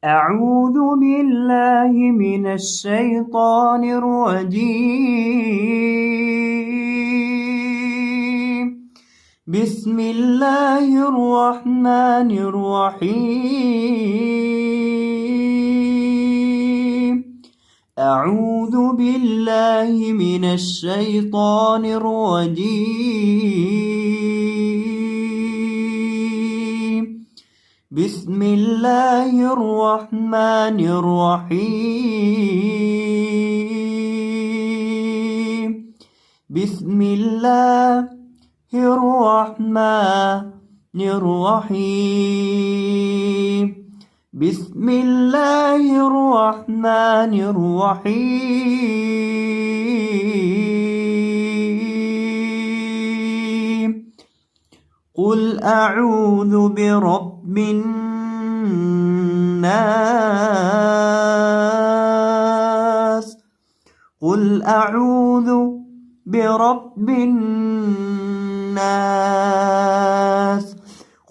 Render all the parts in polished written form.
أعوذ بالله من الشيطان الرجيم. بسم الله الرحمن الرحيم. أعوذ بالله من الشيطان الرجيم. بسم الله الرحمن الرحيم. بسم الله الرحمن الرحيم. بسم الله الرحمن الرحيم. قل أعوذ برب الناس. قل أعوذ برب الناس.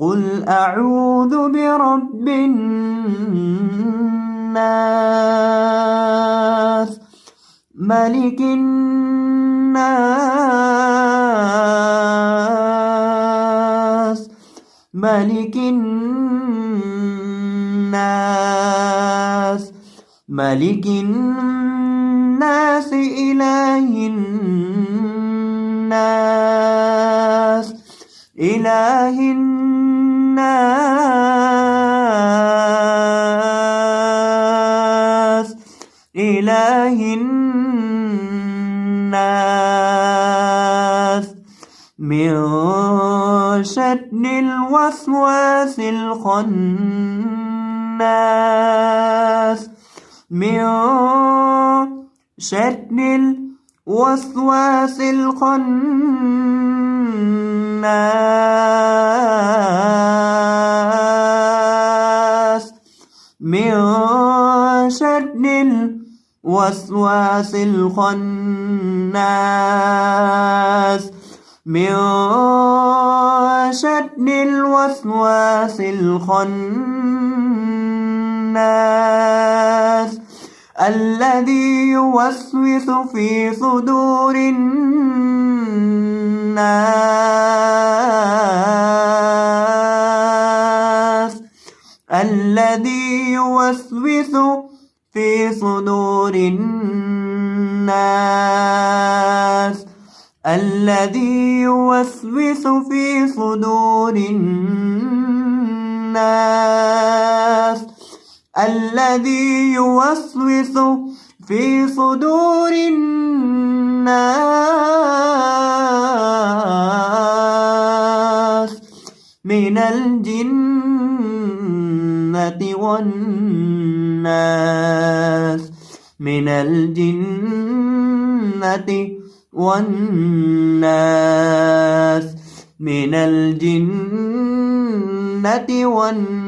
قل أعوذ برب الناس. ملك الناس. ملك الناس. ملك الناس إله الناس. إله الناس. إله الناس. من شر الوسواس الخناس. من شر الوسواس الخناس. من شر الوسواس الخناس. من شر الوسواس الخناس الذي يوسوس في صدور الناس. الذي يوسوس في صدور الناس. الذي يوسوس في صدور الناس. الذي يوسوس في صدور الناس من الجنة والناس. من الجنة والناس. من الجنة والناس.